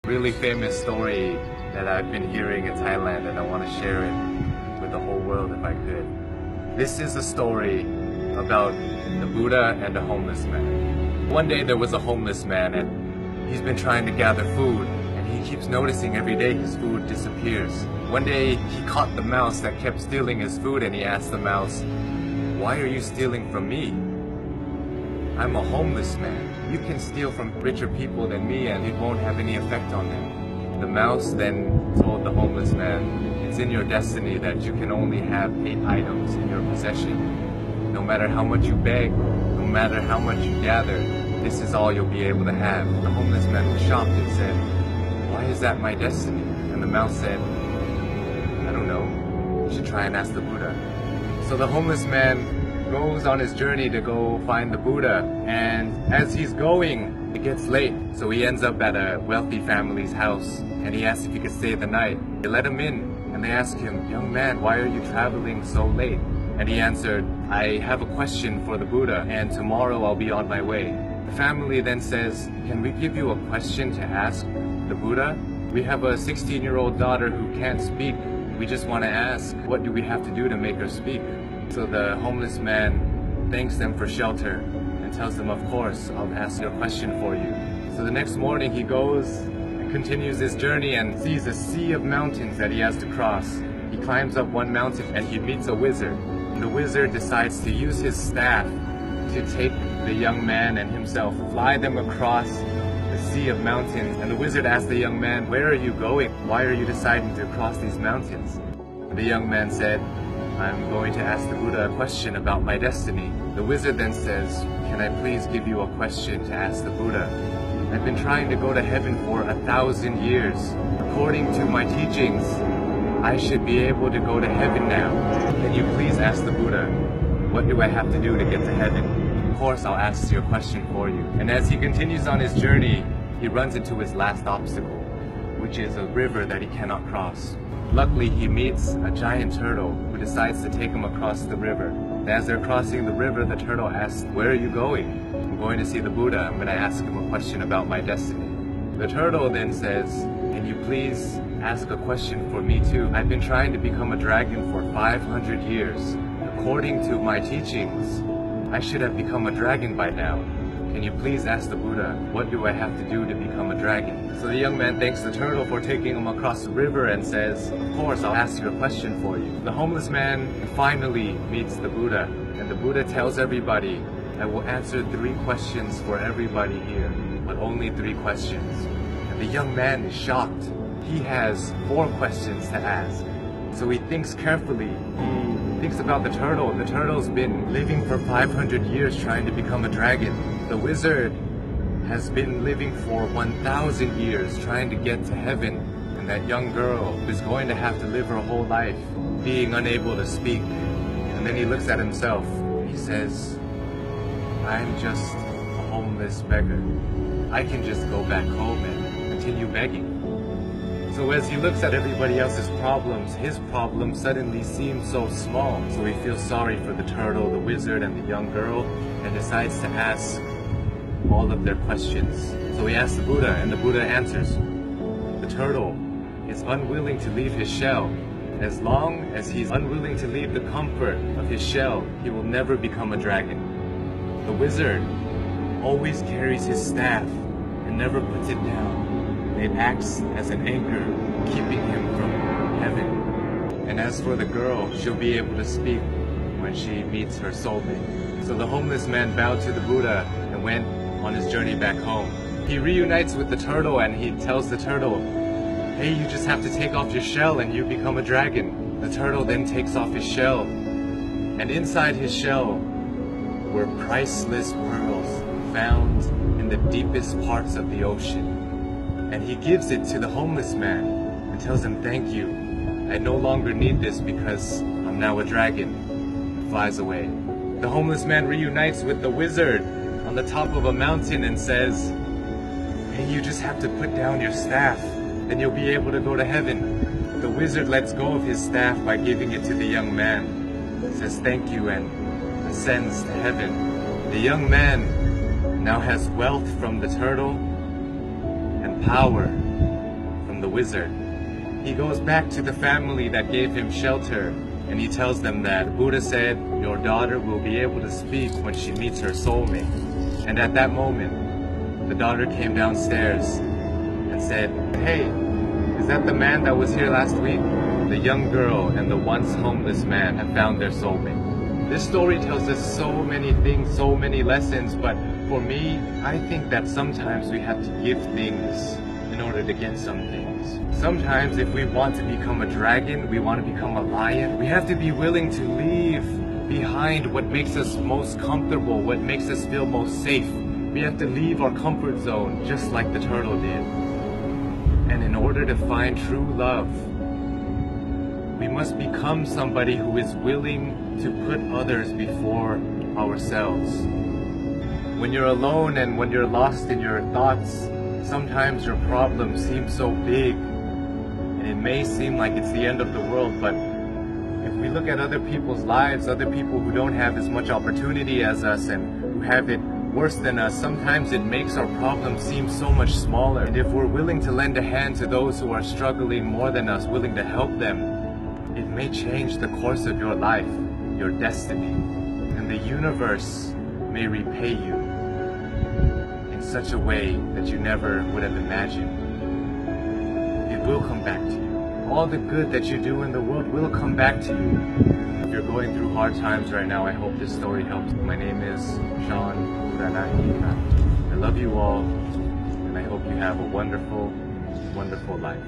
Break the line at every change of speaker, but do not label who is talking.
Really famous story that I've been hearing in Thailand, and I want to share it with the whole world if I could. This is a story about the Buddha and a homeless man. One day there was a homeless man, and he's been trying to gather food, and he keeps noticing every day his food disappears. One day he caught the mouse that kept stealing his food, and he asked the mouse, "Why are you stealing from me? I'm a homeless man. You can steal from richer people than me and it won't have any effect on them." The mouse then told the homeless man, "It's in your destiny that you can only have 8 items in your possession. No matter how much you beg, no matter how much you gather, this is all you'll be able to have." The homeless man was shocked and said, "Why is that my destiny?" And the mouse said, "I don't know. You should try and ask the Buddha." So the homeless man goes on his journey to go find the Buddha, and as he's going, it gets late, so he ends up at a wealthy family's house, and he asks if he could stay the night. They let him in, and they ask him, "Young man, why are you traveling so late?" And he answered, "I have a question for the Buddha, and tomorrow I'll be on my way." The family then says, "Can we give you a question to ask the Buddha? We have a 16-year-old daughter who can't speak. We just want to ask, what do we have to do to make her speak?" So the homeless man thanks them for shelter and tells them, "Of course, I'll ask your question for you." So the next morning he goes and continues his journey and sees a sea of mountains that he has to cross. He climbs up one mountain and he meets a wizard. The wizard decides to use his staff to take the young man and himself, fly them across the sea of mountains. And the wizard asks the young man, "Where are you going? Why are you deciding to cross these mountains?" And the young man said, "I'm going to ask the Buddha a question about my destiny." The wizard then says, "Can I please give you a question to ask the Buddha? I've been trying to go to heaven for 1,000 years. According to my teachings, I should be able to go to heaven now. Can you please ask the Buddha, what do I have to do to get to heaven?" "Of course, I'll ask your question for you." And as he continues on his journey, he runs into his last obstacle, which is a river that he cannot cross. Luckily, he meets a giant turtle who decides to take him across the river. And as they're crossing the river, the turtle asks, "Where are you going?" "I'm going to see the Buddha. I'm going to ask him a question about my destiny." The turtle then says, "Can you please ask a question for me too? I've been trying to become a dragon for 500 years. According to my teachings, I should have become a dragon by now. Can you please ask the Buddha, what do I have to do to become a dragon?" So the young man thanks the turtle for taking him across the river and says, "Of course, I'll ask you a question for you." The homeless man finally meets the Buddha, and the Buddha tells everybody, "I will answer 3 questions for everybody here, but only 3 questions." And the young man is shocked. He has 4 questions to ask. So he thinks carefully. He thinks about the turtle. The turtle's been living for 500 years trying to become a dragon. The wizard has been living for 1,000 years trying to get to heaven. And that young girl is going to have to live her whole life being unable to speak. And then he looks at himself. He says, "I'm just a homeless beggar. I can just go back home and continue begging." So as he looks at everybody else's problems, his problem suddenly seems so small. So he feels sorry for the turtle, the wizard, and the young girl, and decides to ask all of their questions. So he asks the Buddha, and the Buddha answers. The turtle is unwilling to leave his shell. As long as he's unwilling to leave the comfort of his shell, he will never become a dragon. The wizard always carries his staff and never puts it down. It acts as an anchor, keeping him from heaven. And as for the girl, she'll be able to speak when she meets her soulmate. So the homeless man bowed to the Buddha and went on his journey back home. He reunites with the turtle and he tells the turtle, "Hey, you just have to take off your shell and you become a dragon." The turtle then takes off his shell, and inside his shell were priceless pearls found in the deepest parts of the ocean. And he gives it to the homeless man and tells him, "Thank you. I no longer need this because I'm now a dragon." And flies away. The homeless man reunites with the wizard on the top of a mountain and says, "Hey, you just have to put down your staff, then you'll be able to go to heaven." The wizard lets go of his staff by giving it to the young man, says thank you, and ascends to heaven. The young man now has wealth from the turtle and power the wizard. He goes back to the family that gave him shelter, and he tells them that Buddha said, your daughter will be able to speak when she meets her soulmate. And at that moment, the daughter came downstairs and said, hey, is that the man that was here last week? The young girl and the once homeless man have found their soulmate. This story tells us so many things, so many lessons, but for me, I think that sometimes we have to give things in order to get some things. Sometimes if we want to become a dragon, we want to become a lion, we have to be willing to leave behind what makes us most comfortable, what makes us feel most safe. We have to leave our comfort zone just like the turtle did. And in order to find true love, we must become somebody who is willing to put others before ourselves. When you're alone and when you're lost in your thoughts, sometimes your problems seem so big and it may seem like it's the end of the world, but if we look at other people's lives, other people who don't have as much opportunity as us and who have it worse than us, sometimes it makes our problems seem so much smaller. And if we're willing to lend a hand to those who are struggling more than us, willing to help them, it may change the course of your life, your destiny, and the universe may repay you in such a way that you never would have imagined. It will come back to you. All the good that you do in the world will come back to you. If you're going through hard times right now, I hope this story helps. My name is Sean Uranahina. I love you all, and I hope you have a wonderful, wonderful life.